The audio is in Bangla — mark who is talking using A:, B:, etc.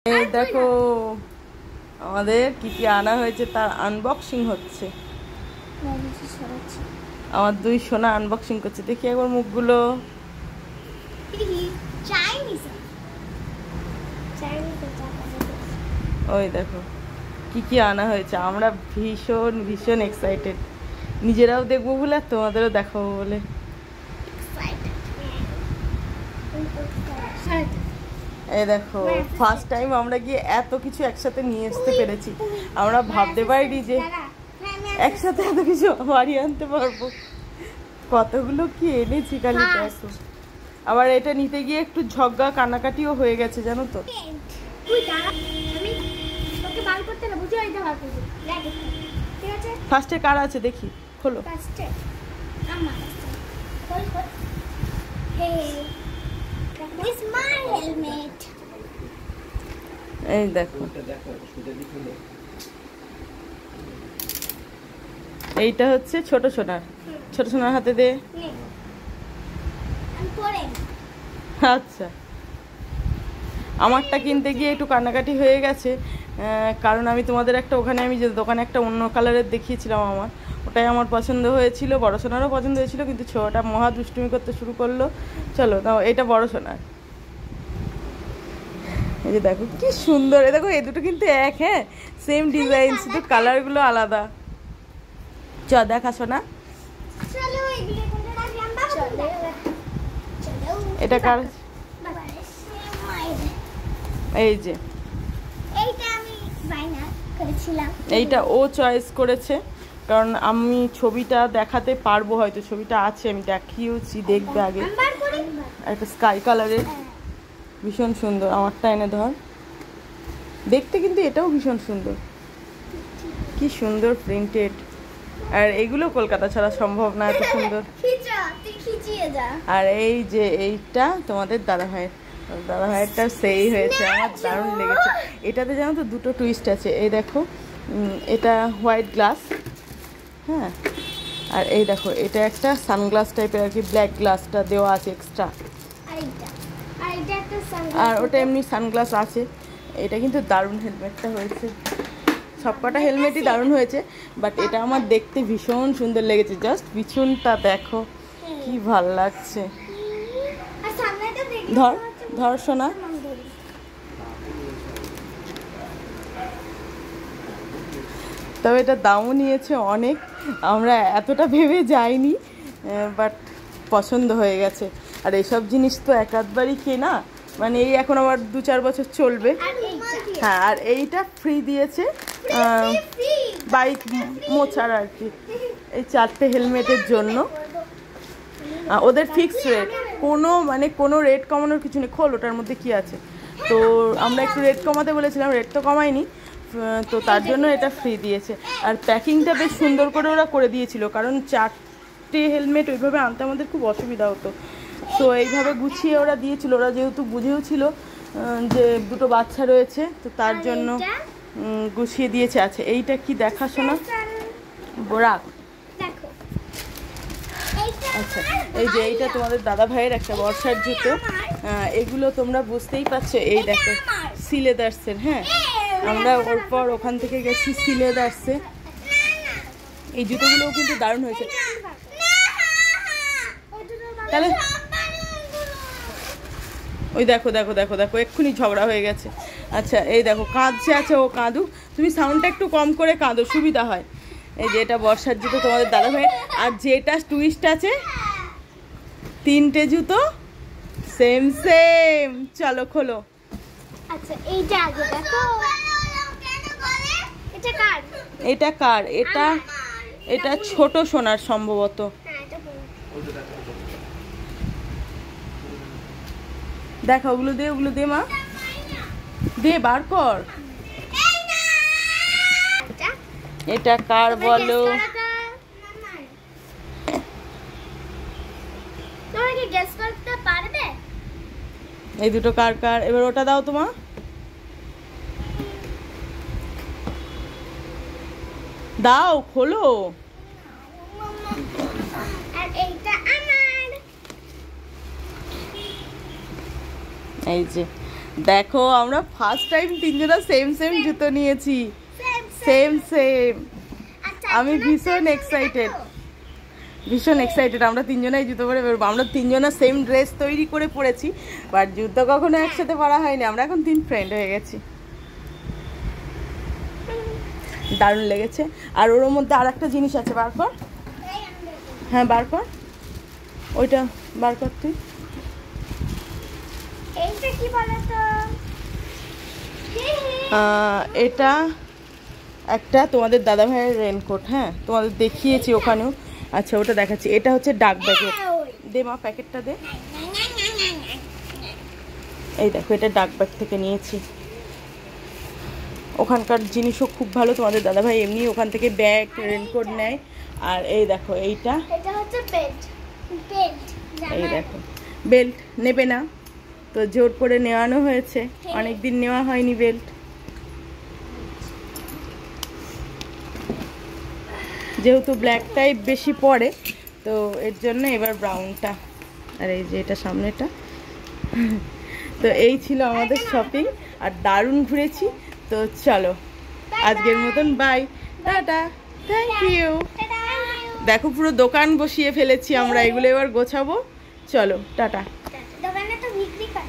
A: এই দেখো আমাদের কি কি আনা হয়েছে তার আনবক্সিং হচ্ছে। আমার দুই সোনা আনবক্সিং করছে, দেখি একবার মুখগুলো। ওই দেখো কি কি আনা হয়েছে। আমরা ভীষণ ভীষণ এক্সাইটেড, নিজেরাও দেখবো বলে আর তোমাদেরও দেখাবো বলে। এই দেখো ফার্স্ট টাইম আমরা গিয়ে এত কিছু একসাথে নিয়ে আসতে পেরেছি। আমরা ভাবতে পারিনি যে একসাথে এত কিছু বাড়ি আনতে পারবো। কতগুলো কি এনেছি খালি দেখো। আবার এটা নিতে গিয়ে একটু ঝগড়া কানাকাটিও হয়ে গেছে জানো তো। ফার্স্টে কার আছে দেখি, খোলো। এই দেখো এইটা হচ্ছে ছোট সোনার, ছোট সোনার হাতে দে। আচ্ছা, আমারটা কিনতে গিয়ে একটু কান্নাকাটি হয়ে গেছে, কারণ আমি তোমাদের একটা ওখানে আমি যে দোকানে একটা অন্য কালারের দেখিয়েছিলাম, আমার ওটাই আমার পছন্দ হয়েছিল, বড় সোনারও পছন্দ হয়েছিল, কিন্তু ছোটটা মহা দুষ্টুমি করতে শুরু করলো। চলো তাও এটা বড় সোনার। এই যে দেখো কি সুন্দর, এই দেখো এই দুটো কিন্তু এক, হ্যাঁ সেম ডিজাইন, শুধু কালারগুলো আলাদা। চ দেখা সোনা, এটা কার? এই যে এইটা ও চয়েস করেছে, কারণ আমি ছবিটা দেখাতে পারবো, হয়তো ছবিটা আছে আমি দেখিয়েছি, দেখবে আগে। একটা স্কাই কালারের, ভীষণ সুন্দর। আমারটা এনে ধর, দেখতে কিন্তু এটাও ভীষণ সুন্দর, কি সুন্দর প্রিন্টেড। আর এগুলো কলকাতা ছাড়া সম্ভব না, এত সুন্দর। আর এই যে এইটা তোমাদের দাদা ভাইয়েরটা সেই হয়েছে, আমার দারুণ লেগেছে। এটাতে জানো তো দুটো টুইস্ট আছে, এই দেখো এটা হোয়াইট গ্লাস, হ্যাঁ, আর এই দেখো এটা একটা সানগ্লাস টাইপের আর কি, ব্ল্যাক গ্লাসটা দেওয়া আছে এক্সট্রা, আর ওটা এমনি সানগ্লাস আছে। এটা কিন্তু দারুণ হেলমেটটা হয়েছে, সবকটা হেলমেটই দারুণ হয়েছে, বাট এটা আমার দেখতে ভীষণ সুন্দর লেগেছে। জাস্ট পিছনটা দেখো কি ভাল লাগছে। ধর ধর সোনা, তবে এটা দামও নিয়েছে অনেক, আমরা এতটা ভেবে যাইনি, বাট পছন্দ হয়ে গেছে। আর এইসব জিনিস তো এক আধবারই কেনা, মানে এই এখন আবার 2-4 বছর চলবে। হ্যাঁ, আর এইটা ফ্রি দিয়েছে বাইক মোছার আর কি, এই 4টে হেলমেটের জন্য। ওদের ফিক্সড রেট, কোনো রেট কমানোর কিছু নেই। খোল ওটার মধ্যে কি আছে। তো আমরা একটু রেট কমাতে বলেছিলাম, রেট তো কমায়নি, তো তার জন্য এটা ফ্রি দিয়েছে। আর প্যাকিংটা বেশ সুন্দর করে ওরা করে দিয়েছিল, কারণ 4টে হেলমেট ওইভাবে আনতে আমাদের খুব অসুবিধা হতো, তো এইভাবে গুছিয়ে ওরা দিয়েছিল। ওরা যেহেতু বুঝেও ছিল যে দুটো বাচ্চা রয়েছে, তো তার জন্য গুছিয়ে দিয়েছে। আছে এইটা কি দেখাশোনা বোরাক। আচ্ছা, এই যে এইটা তোমাদের দাদা ভাইয়ের একটা বর্ষার জুতো, এগুলো তোমরা বুঝতেই পারছো। এই দেখো সিলেদার্সের, হ্যাঁ আমরা ওরপর ওখান থেকে গেছি সিলেদার্সে। এই জুতোগুলোও কিন্তু দারুণ হয়েছে। তাহলে ওই দেখো দেখো দেখো দেখো এক্ষুনি ঝগড়া হয়ে গেছে। আচ্ছা এই দেখো কাঁদছে, আছে ও কাঁদুক, তুমি সাউন্ডটা একটু কম করে কাঁদো, সুবিধা হয়। এই যে এটা বর্ষার জুতো তোমাদের দাদা ভাই, আর যেটা টুইস্ট আছে 3টে জুতো সেম সেম। চলো খোলো।
B: আচ্ছা এইটা আগে দেখো, এটা কার?
A: এটা ছোট সোনার সম্ভবত। দেখা ওগুলো দে মা, দে বার কর। এটা কার বলো? এই দুটো কার? এবার ওটা দাও তোমা, দাও খোলো। এই যে দেখো আমরা ফার্স্ট টাইম তিনজনা সেম সেম জুতো নিয়েছি, সেম সেম। আমি ভীষণ এক্সাইটেড, ভীষণ এক্সাইটেড। আমরা তিনজনাই জুতো পরে বেরোবো। আমরা তিনজনা সেম ড্রেস তৈরি করে পরেছি, বাট জুতো কখনো একসাথে পরা হয়নি। আমরা এখন 3 ফ্রেন্ড হয়ে গেছি। দারুণ লেগেছে। আর ওর মধ্যে আর একটা জিনিস আছে, বার কর। হ্যাঁ বার কর, ওইটা বার কর তুই।
B: এইটা কি বলতো?
A: এটা একটা তোমাদের দাদা ভাইয়ের রেনকোট। হ্যাঁ তোমাদের দেখিয়েছি ওখানেও। আচ্ছা ওটা দেখাচ্ছি। এটা হচ্ছে ডাক ব্যাগের। দে মা প্যাকেটটা দে। এই দেখো এটা ডাক ব্যাগ থেকে নিয়েছি। ওখানকার জিনিসও খুব ভালো। তোমাদের দাদা ভাই এমনি ওখান থেকে ব্যাগ রেনকোট নেয়। আর এই দেখো এইটা,
B: এটা হচ্ছে বেল্ট। বেল্ট
A: এই দেখো বেল্ট নেবে না তো জোর করে নেওয়ানো হয়েছে, অনেকদিন নেওয়া হয়নি বেল্ট। যেহেতু ব্ল্যাক টাইপ বেশি পরে তো এর জন্য এবার ব্রাউনটা। আর এই যে এটা সামনেটা। তো এই ছিল আমাদের শপিং, আর দারুণ ঘুরেছি। তো চলো আজকের মতন বাই, টাটা, থ্যাংক ইউ। দেখো পুরো দোকান বসিয়ে ফেলেছি আমরা, এগুলো এবার গোছাবো। চলো টাটা।